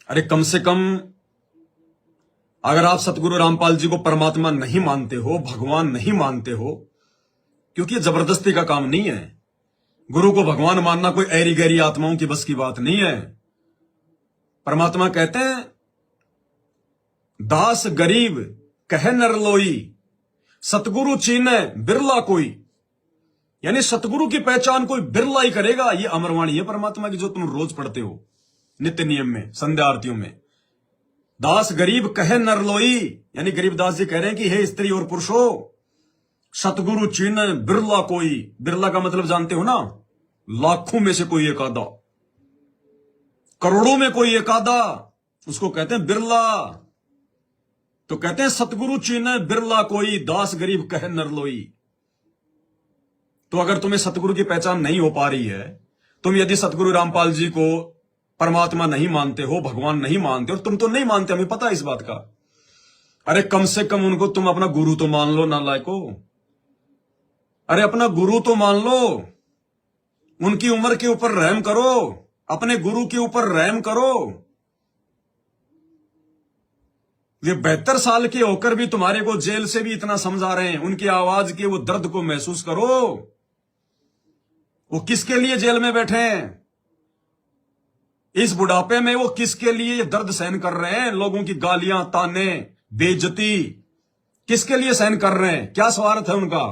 अरे कम से कम अगर आप सतगुरु रामपाल जी को परमात्मा नहीं मानते हो, भगवान नहीं मानते हो, क्योंकि ये जबरदस्ती का काम नहीं है। गुरु को भगवान मानना कोई ऐरी गैरी आत्माओं की बस की बात नहीं है। परमात्मा कहते हैं, दास गरीब कहे नरलोई, सतगुरु चीने बिरला कोई। यानी सतगुरु की पहचान कोई बिरला ही करेगा। ये अमरवाणी है परमात्मा की, जो तुम रोज पढ़ते हो नित्य नियम में, संध्या आरतियों में। दास गरीब कहे नरलोई, यानी गरीबदास जी कह रहे हैं कि हे स्त्री और पुरुषों, सतगुरु चीने बिरला कोई। बिरला का मतलब जानते हो ना, लाखों में से कोई एक आधा, करोड़ों में कोई एक आधा, उसको कहते हैं बिरला। तो कहते हैं सतगुरु चीने बिरला कोई, दास गरीब कहे नरलोई। तो अगर तुम्हें सतगुरु की पहचान नहीं हो पा रही है, तुम यदि सतगुरु रामपाल जी को परमात्मा नहीं मानते हो, भगवान नहीं मानते, और तुम तो नहीं मानते, हमें पता है इस बात का। अरे कम से कम उनको तुम अपना गुरु तो मान लो, नालायको। अरे अपना गुरु तो मान लो, उनकी उम्र के ऊपर रहम करो, अपने गुरु के ऊपर रहम करो। ये 72 साल के होकर भी तुम्हारे को जेल से भी इतना समझा रहे हैं, उनकी आवाज के वो दर्द को महसूस करो। वो किसके लिए जेल में बैठे हैं? इस बुढ़ापे में वो किसके लिए ये दर्द सहन कर रहे हैं? लोगों की गालियां, ताने, बेइज्जती किसके लिए सहन कर रहे हैं? क्या स्वार्थ है उनका?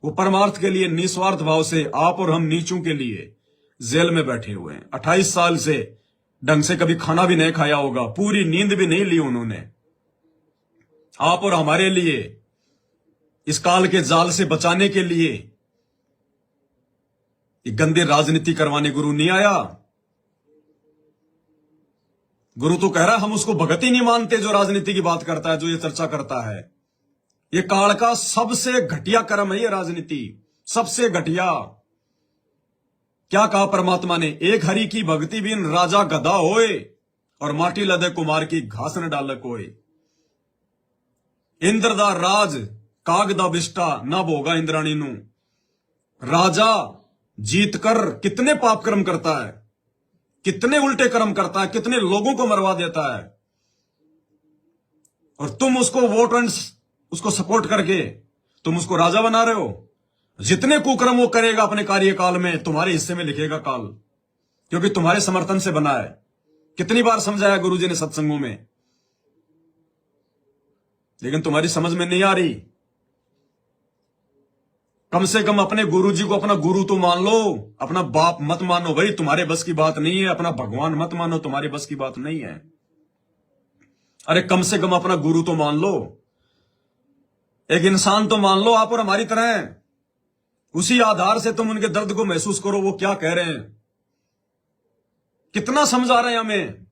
वो परमार्थ के लिए निस्वार्थ भाव से आप और हम नीचों के लिए जेल में बैठे हुए हैं। 28 साल से ढंग से कभी खाना भी नहीं खाया होगा, पूरी नींद भी नहीं ली उन्होंने। आप और हमारे लिए, इस काल के जाल से बचाने के लिए ये गंदी राजनीति करवाने गुरु नहीं आया। गुरु तो कह रहा है हम उसको भगत ही नहीं मानते जो राजनीति की बात करता है, जो ये चर्चा करता है। ये काल का सबसे घटिया कर्म है ये राजनीति, सबसे घटिया। क्या कहा परमात्मा ने? एक हरि की भक्ति बिन राजा गधा होए, और माटी लदे कुमार की घास न डालक होए। इंद्र दा राज काग दा बिष्टा ना भोगा इंद्राणी नू। राजा जीतकर कितने पाप कर्म करता है, कितने उल्टे कर्म करता है, कितने लोगों को मरवा देता है, और तुम उसको वोट एंड उसको सपोर्ट करके तुम उसको राजा बना रहे हो। जितने कुकर्म वो करेगा अपने कार्यकाल में, तुम्हारे हिस्से में लिखेगा काल, क्योंकि तुम्हारे समर्थन से बना है। कितनी बार समझाया गुरुजी ने सत्संगों में, लेकिन तुम्हारी समझ में नहीं आ रही। कम से कम अपने गुरुजी को अपना गुरु तो मान लो, अपना बाप मत मानो भाई, तुम्हारे बस की बात नहीं है। अपना भगवान मत मानो, तुम्हारे बस की बात नहीं है। अरे कम से कम अपना गुरु तो मान लो, एक इंसान तो मान लो आप और हमारी तरह। उसी आधार से तुम उनके दर्द को महसूस करो, वो क्या कह रहे हैं, कितना समझा रहे हैं हमें।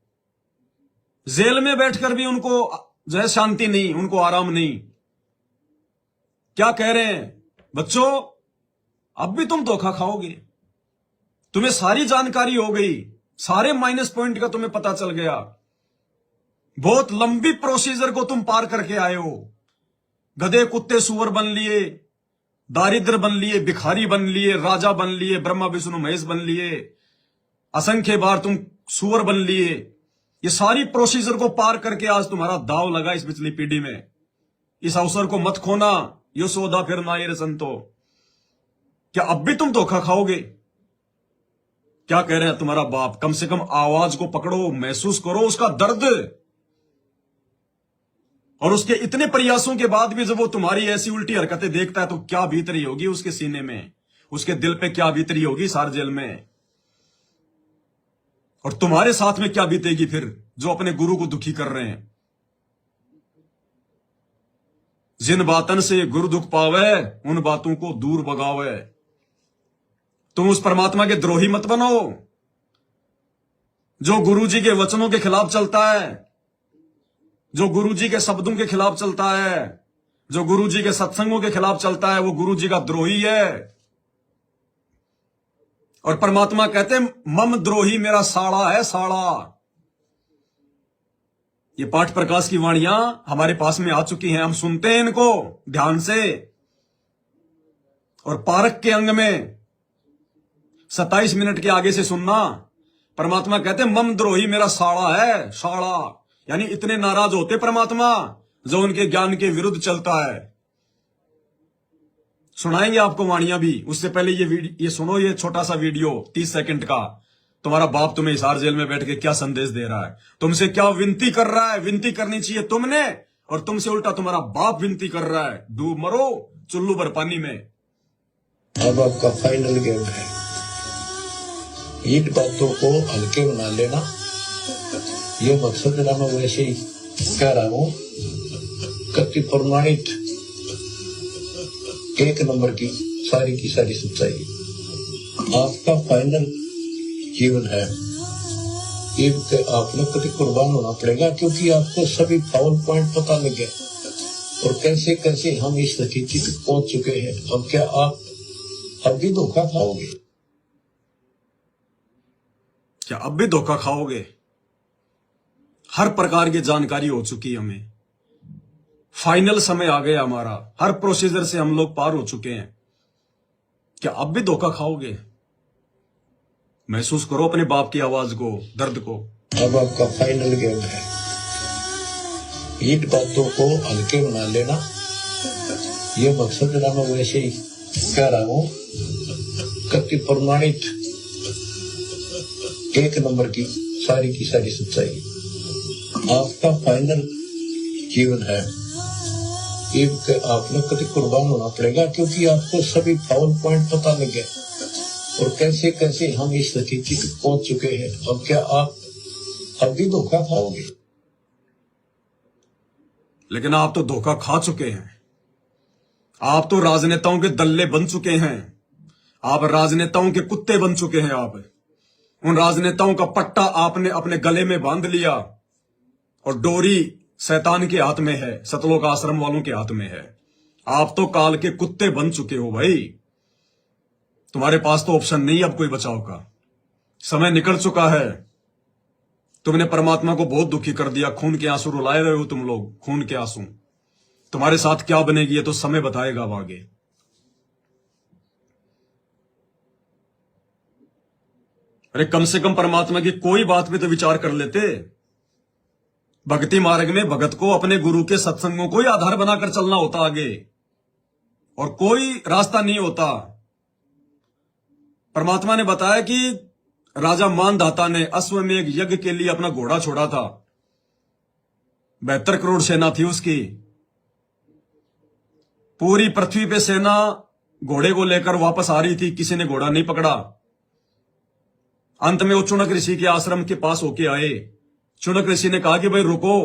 जेल में बैठकर भी उनको जो है शांति नहीं, उनको आराम नहीं। क्या कह रहे हैं? बच्चों, अब भी तुम धोखा खाओगे। तुम्हें सारी जानकारी हो गई, सारे माइनस पॉइंट का तुम्हें पता चल गया। बहुत लंबी प्रोसीजर को तुम पार करके आए हो। गधे कुत्ते सुअर बन लिए, दारिद्र बन लिए, भिखारी बन लिए, राजा बन लिए, ब्रह्मा विष्णु महेश बन लिए, असंख्य बार तुम सुअर बन लिए। ये सारी प्रोसीजर को पार करके आज तुम्हारा दाव लगा इस पिछली पीढ़ी में। इस अवसर को मत खोना, यो सौदा फिर ना ये संतो। क्या अब भी तुम धोखा खाओगे? क्या कह रहे हैं तुम्हारा बाप? कम से कम आवाज को पकड़ो, महसूस करो उसका दर्द। और उसके इतने प्रयासों के बाद भी जब वो तुम्हारी ऐसी उल्टी हरकतें देखता है, तो क्या बीत रही होगी उसके सीने में, उसके दिल पे क्या बीत रही होगी सार जेल में। और तुम्हारे साथ में क्या बीतेगी फिर, जो अपने गुरु को दुखी कर रहे हैं। जिन बातन से गुरु दुख पावे, उन बातों को दूर भगावे। तुम उस परमात्मा के द्रोही मत बनो जो गुरुजी के वचनों के खिलाफ चलता है, जो गुरुजी के शब्दों के खिलाफ चलता है, जो गुरुजी के सत्संगों के खिलाफ चलता है, वो गुरुजी का द्रोही है। और परमात्मा कहते हैं मम द्रोही मेरा साड़ा है, साड़ा। ये पाठ प्रकाश की वाणियां हमारे पास में आ चुकी हैं, हम सुनते हैं इनको ध्यान से। और पारक के अंग में 27 मिनट के आगे से सुनना, परमात्मा कहते मम द्रोही मेरा साड़ा है, साड़ा, यानी इतने नाराज होते परमात्मा जो उनके ज्ञान के विरुद्ध चलता है। सुनाएंगे आपको वाणियां भी, उससे पहले ये सुनो, ये छोटा सा वीडियो 30 सेकंड का। तुम्हारा बाप तुम्हें हिसार जेल में बैठ के क्या संदेश दे रहा है, तुमसे क्या विनती कर रहा है। विनती करनी चाहिए तुमने, और तुमसे उल्टा तुम्हारा बाप विनती कर रहा है, डूब मरो चुल्लू भर पानी में। अब आपका फाइनल गेम है, इन बातों को हल्के बना लेना, ये मकसद ना मैं वैसे ही कह रहा हूं, कति प्रमाणित एक नंबर की सारी सच्चाई। आपका फाइनल जीवन है, ये आपने कभी कुर्बान होना पड़ेगा, क्योंकि आपको सभी फाउल पॉइंट पता लग गया और कैसे कैसे हम इस स्थिति तक पहुंच चुके हैं। अब क्या आप अब भी धोखा खाओगे? क्या अब भी धोखा खाओगे? हर प्रकार की जानकारी हो चुकी है हमें, फाइनल समय आ गया हमारा, हर प्रोसीजर से हम लोग पार हो चुके हैं। क्या अब भी धोखा खाओगे? महसूस करो अपने बाप की आवाज को, दर्द को। अब आपका फाइनल गेम है, इन बातों को हल्के बना लेना, ये मकसद ना मैं वैसे ही कह रहा हूं, कति प्रमाणित एक नंबर की सारी सच्चाई। आपका फाइनल जीवन है, आपने कभी कुर्बान होना पड़ेगा, क्योंकि आपको सभी फाउल पॉइंट पता लग गया और कैसे कैसे हम इस स्थिति तक पहुंच चुके हैं। अब क्या आप अब भी धोखा खाओगे? लेकिन आप तो धोखा खा चुके हैं। आप तो राजनेताओं के दल्ले बन चुके हैं, आप राजनेताओं के कुत्ते बन चुके हैं। आप उन राजनेताओं का पट्टा आपने अपने गले में बांध लिया और डोरी शैतान के हाथ में है, सतलोक आश्रम वालों के हाथ में है। आप तो काल के कुत्ते बन चुके हो भाई। तुम्हारे पास तो ऑप्शन नहीं अब कोई बचाव का, समय निकल चुका है। तुमने परमात्मा को बहुत दुखी कर दिया, खून के आंसू रुलाए रहे हो तुम लोग, खून के आंसू। तुम्हारे साथ क्या बनेगी ये तो समय बताएगा अब आगे। अरे कम से कम परमात्मा की कोई बात पे तो विचार कर लेते। भक्ति मार्ग में भगत को अपने गुरु के सत्संगों को ही आधार बनाकर चलना होता आगे, और कोई रास्ता नहीं होता। परमात्मा ने बताया कि राजा मानधाता ने अश्वमेध यज्ञ के लिए अपना घोड़ा छोड़ा था, 72 करोड़ सेना थी उसकी। पूरी पृथ्वी पे सेना घोड़े को लेकर वापस आ रही थी, किसी ने घोड़ा नहीं पकड़ा। अंत में वो चुनक ऋषि के आश्रम के पास होके आए। चुनक ऋषि ने कहा कि भाई रुको,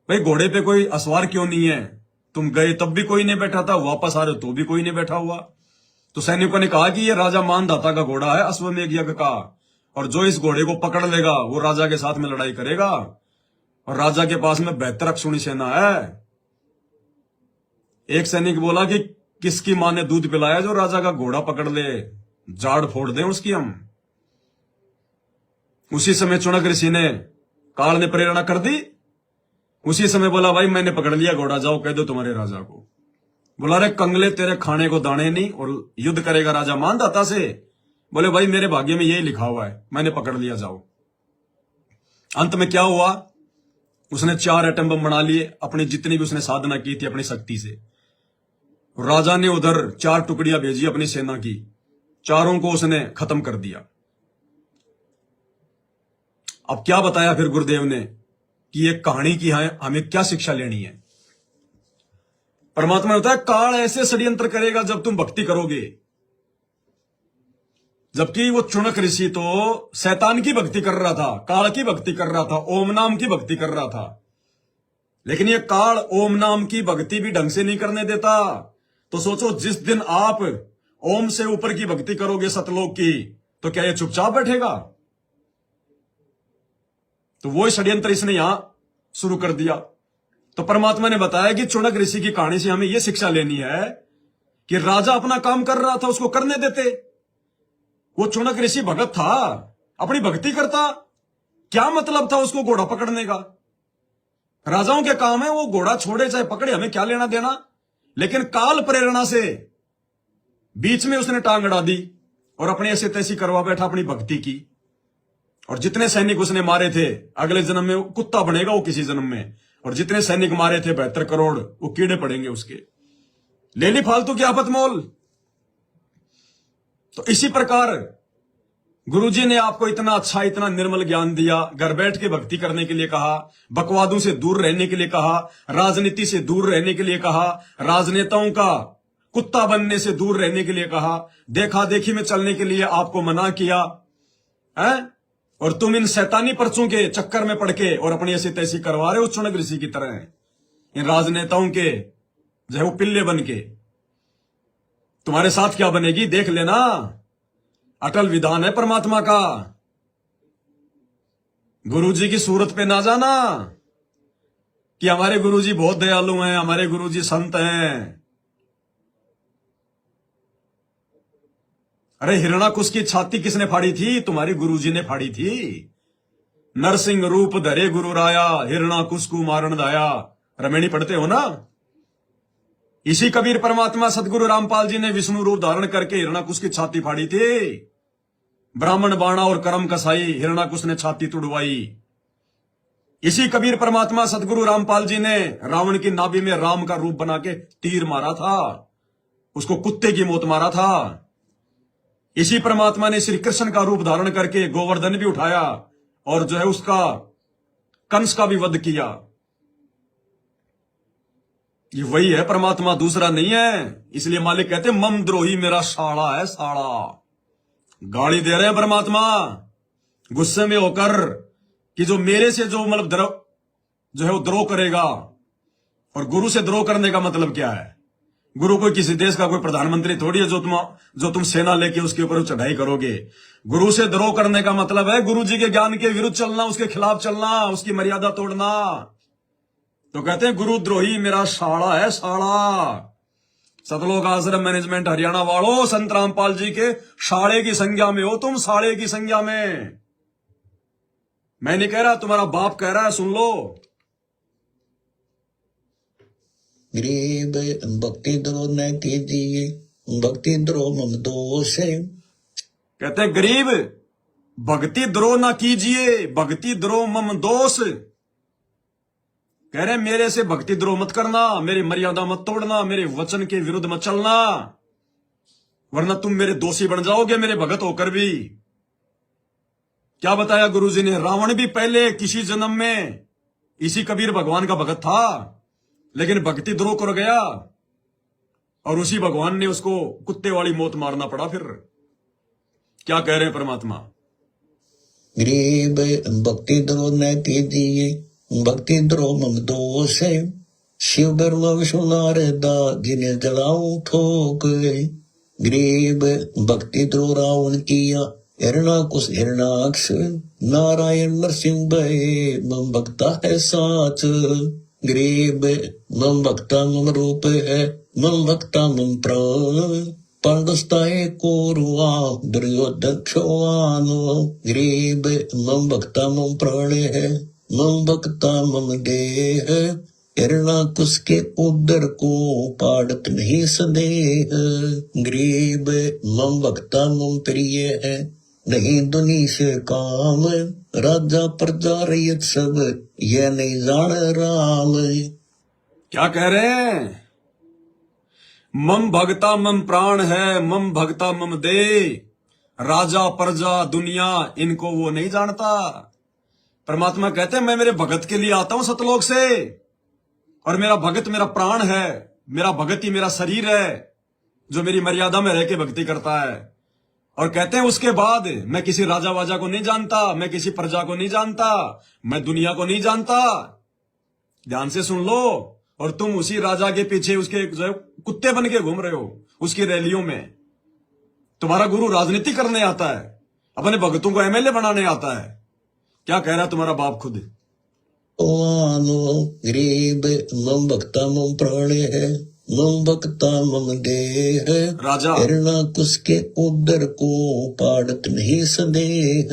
भाई घोड़े पे कोई असवार क्यों नहीं है? तुम गए तब भी कोई नहीं बैठा था, वापस आ रहे हो तो भी कोई नहीं बैठा हुआ। तो सैनिकों ने कहा कि ये राजा मानधाता का घोड़ा है, अश्वमेध यज्ञ का, और जो इस घोड़े को पकड़ लेगा वो राजा के साथ में लड़ाई करेगा। और राजा के पास में 72 अक्षौणी सेना है। एक सैनिक बोला कि किसकी मां ने दूध पिलाया जो राजा का घोड़ा पकड़ ले, जाड़ फोड़ दें उसकी हम। उसी समय चुनक ऋषि ने, काल ने प्रेरणा कर दी। उसी समय बोला भाई मैंने पकड़ लिया घोड़ा, जाओ कह दो तुम्हारे राजा को। बोला रे कंगले तेरे खाने को दाने नहीं, और युद्ध करेगा राजा मानधाता से। बोले भाई मेरे भाग्य में यही लिखा हुआ है, मैंने पकड़ लिया, जाओ। अंत में क्या हुआ, उसने 4 एटम बम बना लिए, अपनी जितनी भी उसने साधना की थी अपनी शक्ति से। राजा ने उधर 4 टुकड़ियां भेजी अपनी सेना की, चारों को उसने खत्म कर दिया। अब क्या बताया फिर गुरुदेव ने कि ये कहानी की हमें क्या शिक्षा लेनी है। परमात्मा ने बताया काल ऐसे षड्यंत्र करेगा जब तुम भक्ति करोगे। जबकि वो चुनक ऋषि तो शैतान की भक्ति कर रहा था, काल की भक्ति कर रहा था, ओम नाम की भक्ति कर रहा था। लेकिन ये काल ओम नाम की भक्ति भी ढंग से नहीं करने देता। तो सोचो जिस दिन आप ओम से ऊपर की भक्ति करोगे सतलोक की, तो क्या ये चुपचाप बैठेगा? तो वो षड्यंत्र इसने यहां शुरू कर दिया। तो परमात्मा ने बताया कि चुनक ऋषि की कहानी से हमें यह शिक्षा लेनी है कि राजा अपना काम कर रहा था, उसको करने देते। वो चुनक ऋषि भगत था, अपनी भक्ति करता, क्या मतलब था उसको घोड़ा पकड़ने का? राजाओं के काम है, वो घोड़ा छोड़े चाहे पकड़े, हमें क्या लेना देना। लेकिन काल प्रेरणा से बीच में उसने टांग अड़ा दी और अपनी ऐसी तैसी करवा बैठा अपनी भक्ति की। और जितने सैनिक उसने मारे थे, अगले जन्म में वो कुत्ता बनेगा वो किसी जन्म में। और जितने सैनिक मारे थे 72 करोड़, वो कीड़े पड़ेंगे उसके। ले ली फालतू की आफत मोल। तो इसी प्रकार गुरुजी ने आपको इतना अच्छा, इतना निर्मल ज्ञान दिया, घर बैठ के भक्ति करने के लिए कहा, बकवादों से दूर रहने के लिए कहा, राजनीति से दूर रहने के लिए कहा, राजनेताओं का कुत्ता बनने से दूर रहने के लिए कहा, देखा देखी में चलने के लिए आपको मना किया है। और तुम इन शैतानी पर्चों के चक्कर में पड़ के और अपनी ऐसी तैसी करवा रहे हो चुनक ऋषि की तरह, इन राजनेताओं के जो है वो पिल्ले बन के। तुम्हारे साथ क्या बनेगी देख लेना। अटल विधान है परमात्मा का। गुरुजी की सूरत पे ना जाना कि हमारे गुरुजी बहुत दयालु हैं, हमारे गुरुजी संत हैं। अरे हिरणाकुश की छाती किसने फाड़ी थी? तुम्हारी गुरुजी ने फाड़ी थी। नरसिंह रूप धरे गुरु राया, हिरणाकुश को मारण दाया। रमेणी पढ़ते हो ना। इसी कबीर परमात्मा सदगुरु रामपाल जी ने विष्णु रूप धारण करके हिरणाकुश की छाती फाड़ी थी। ब्राह्मण बाणा और करम कसाई, हिरणाकुश ने छाती तुड़वाई। इसी कबीर परमात्मा सदगुरु रामपाल जी ने रावण की नाभि में राम का रूप बना के तीर मारा था, उसको कुत्ते की मौत मारा था। इसी परमात्मा ने श्री कृष्ण का रूप धारण करके गोवर्धन भी उठाया और जो है उसका कंस का भी वध किया। ये वही है परमात्मा, दूसरा नहीं है। इसलिए मालिक कहते मम द्रोही मेरा साड़ा है, साड़ा। गाली दे रहे हैं परमात्मा गुस्से में होकर कि जो मेरे से जो मतलब जो है वो द्रोह करेगा। और गुरु से द्रोह करने का मतलब क्या है? गुरु कोई किसी देश का कोई प्रधानमंत्री थोड़ी है जो तुम सेना लेके उसके ऊपर चढ़ाई करोगे। गुरु से द्रोह करने का मतलब है गुरु जी के ज्ञान के विरुद्ध चलना, उसके खिलाफ चलना, उसकी मर्यादा तोड़ना। तो कहते हैं गुरु द्रोही मेरा साड़ा है, साड़ा। सतलोक आश्रम मैनेजमेंट हरियाणा वालों, संत रामपाल जी के साड़े की संज्ञा में हो तुम, साड़े की संज्ञा में। मैं नहीं कह रहा, तुम्हारा बाप कह रहा है, सुन लो। गरीब भक्ति द्रोह न कीजिए, भक्ति द्रोह मम दोष है। कहते हैं गरीब भक्ति द्रोह ना कीजिए, भक्ति द्रोह मम दोष। कह रहे मेरे से भक्ति द्रोह मत करना, मेरी मर्यादा मत तोड़ना, मेरे वचन के विरुद्ध मत चलना, वरना तुम मेरे दोषी बन जाओगे मेरे भगत होकर भी। क्या बताया गुरुजी ने? रावण भी पहले किसी जन्म में इसी कबीर भगवान का भगत था, लेकिन भक्ति द्रोह कर गया और उसी भगवान ने उसको कुत्ते वाली मौत मारना पड़ा। फिर क्या कह रहे हैं परमात्मा? गरीब भक्ति द्रोह न कीजिए, भक्ति द्रोह मम दोष है। शिव बिरला विष्णु नारदा जिन्हें जलाऊं ठोक। गरीब भक्ति द्रोह रावण किया, हिरणाकुश हिरणाक्ष। नारायण नरसिंह भय मम भक्ता है साच। गरीब मम भक्ता मम रूप है, मम भक्ता मम प्राण। पांडुस्ताए कोरुआ दुर्योधन क्षवान। गरीब मम भक्ता मम प्राण है, मम भक्ता मम देह। हिरणाकुश के उदर को पाड़त नहीं संदेह। गरीब मम भक्ता मम प्रिय है, नहीं दुनी से काम। राजा प्रजा रैयत सब यह नहीं जान राम। क्या कह रहे हैं? मम भगता मम प्राण है, मम भगता मम दे। राजा प्रजा दुनिया इनको वो नहीं जानता। परमात्मा कहते हैं मैं मेरे भगत के लिए आता हूं सतलोक से, और मेरा भगत मेरा प्राण है, मेरा भगत ही मेरा शरीर है जो मेरी मर्यादा में रह के भक्ति करता है। और कहते हैं उसके बाद मैं किसी राजा वाजा को नहीं जानता, मैं किसी प्रजा को नहीं जानता, मैं दुनिया को नहीं जानता। ध्यान से सुन लो। और तुम उसी राजा के पीछे उसके जो है कुत्ते बन के घूम रहे हो उसकी रैलियों में। तुम्हारा गुरु राजनीति करने आता है, अपने भगतों को एमएलए बनाने आता है। क्या कह रहा है तुम्हारा बाप खुद? गरीब मम भक्ता मम प्राण है, मम भक्ता मम देह। राजा हिरणाकुश के उदर को पाड़त नहीं संदेह।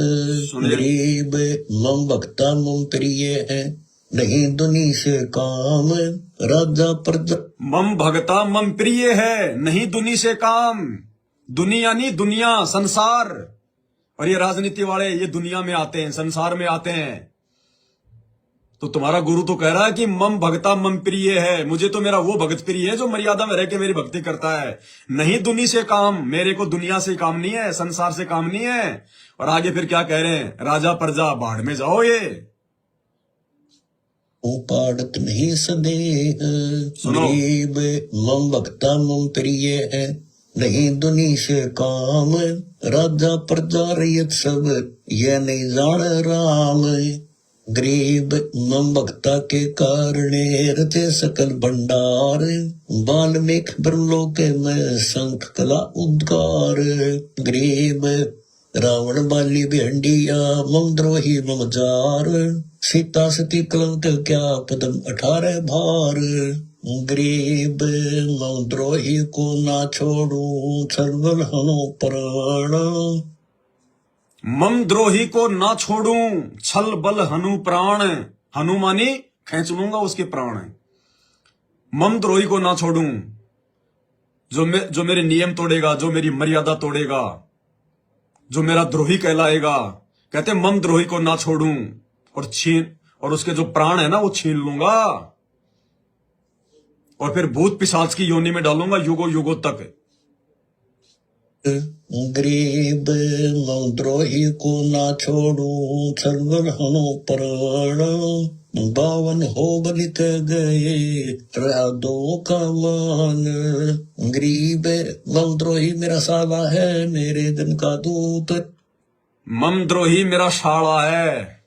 गरीब मम भक्ता मम प्रिय है, नहीं दुनी से काम। राजा प्रजा मम भगता मम प्रिय है, नहीं दुनी से काम। दुनिया नहीं, दुनिया संसार। और ये राजनीति वाले ये दुनिया में आते हैं, संसार में आते हैं। तो तुम्हारा गुरु तो कह रहा है कि मम भगता मम प्रिय है, मुझे तो मेरा वो भगत प्रिय है जो मर्यादा में रह के मेरी भक्ति करता है। नहीं दुनिया से काम, मेरे को दुनिया से काम नहीं है, संसार से काम नहीं है। और आगे फिर क्या कह रहे हैं, राजा प्रजा बाढ़ में जाओ। ये उपाड़त नहीं सदेह, सुनो। गरीब मम भक्ता मम प्रिय है, नहीं दुनी से काम, राजा प्रजा रैयत सब यह नहीं जान राम। गरीब मम भक्ता के कारणे रचे सकल भंडार, वाल्मीकि ब्रह्मलोक में शंख कला उद्गार। गरीब रावण बाली भिंडिया मम द्रोही मम जार, सीता सती कलंक क्या पदम 18 भार। गरीब मम द्रोही को ना छोड़ू, छलबल हनो प्राण। मम द्रोही को ना छोड़ूं, छल बल हनु प्राण। हनुमानी खींच लूंगा उसके प्राण। मम द्रोही को ना छोड़ूं, जो मेरे नियम तोड़ेगा, जो मेरी मर्यादा तोड़ेगा, जो मेरा द्रोही कहलाएगा, कहते मम द्रोही को ना छोड़ूं और उसके जो प्राण है ना वो छीन लूंगा और फिर भूत पिशाच की योनि में डालूंगा युगों युगों तक। गरीब मम द्रोही को ना छोड़ू, छलबल हनो प्राण। 52 हो बलित गए रहा दो का मान। गरीब मम द्रोही मेरा साला है, मेरे दिन का दूत। मम द्रोही मेरा शाला है,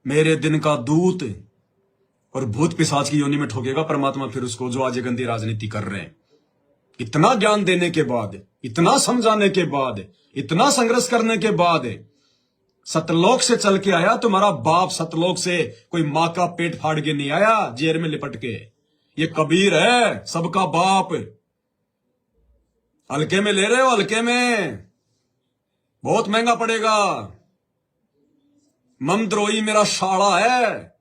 मेरे दिन का दूत। और भूत पिशाच की योनि में ठोकेगा परमात्मा फिर उसको, जो आज ये गंदी राजनीति कर रहे हैं। इतना ज्ञान देने के बाद, इतना समझाने के बाद, इतना संघर्ष करने के बाद, सतलोक से चल के आया तुम्हारा बाप। सतलोक से कोई माँ का पेट फाड़ के नहीं आया जेर में लिपट के। ये कबीर है सबका बाप। हल्के में ले रहे हो, हल्के में, बहुत महंगा पड़ेगा। मम द्रोही मेरा शाला है।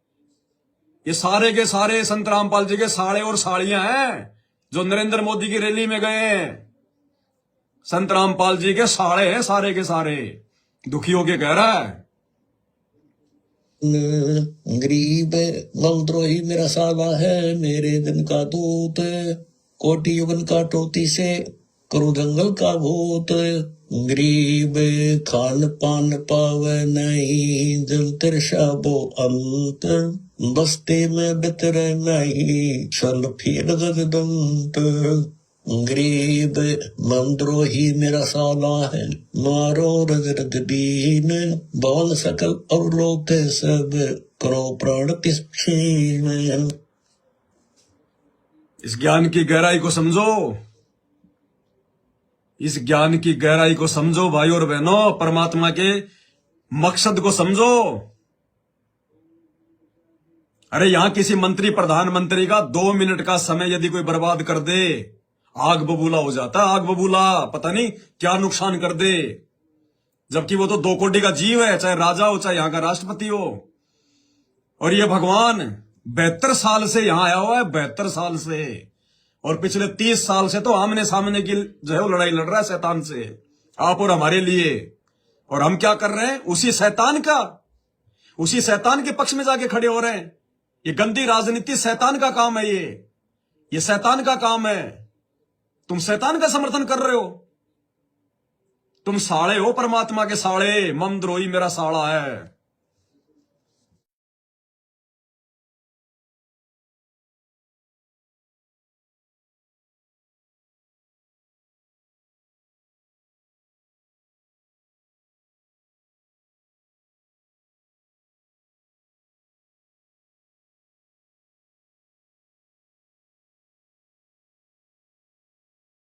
ये सारे के सारे संत रामपाल जी के साले और साड़ियां हैं जो नरेंद्र मोदी की रैली में गए हैं। संत रामपाल जी के साड़े हैं सारे के सारे। दुखी होके कह रहा है, गरीब मम द्रोही मेरा साला है, मेरे दिन का दूत। कोटि युगन का टोती से करूं जंगल का भूत। गरीब खान पान पावे नहीं, दिल तिरछा वो अंत। बस्ती में बितर नहीं, चल फिर गजदंत। गरीब मम द्रोही मेरा साला है, मारो रजरद दीन। बोल सकल अवलोक सब, करो प्राण किस छीन। इस ज्ञान की गहराई को समझो, इस ज्ञान की गहराई को समझो भाई और बहनों। परमात्मा के मकसद को समझो। अरे यहां किसी मंत्री प्रधानमंत्री का 2 मिनट का समय यदि कोई बर्बाद कर दे, आग बबूला हो जाता है। आग बबूला पता नहीं क्या नुकसान कर दे, जबकि वो तो 2 कोटि का जीव है, चाहे राजा हो चाहे यहां का राष्ट्रपति हो। और ये भगवान 72 साल से यहां आया हुआ है, 72 साल से। और पिछले 30 साल से तो आमने सामने की जो है वो लड़ाई लड़ रहा है शैतान से, आप और हमारे लिए। और हम क्या कर रहे हैं, उसी शैतान के पक्ष में जाके खड़े हो रहे हैं। ये गंदी राजनीति शैतान का काम है। ये शैतान का काम है। तुम शैतान का समर्थन कर रहे हो। तुम साड़े हो, परमात्मा के साड़े। मम द्रोही मेरा साड़ा है।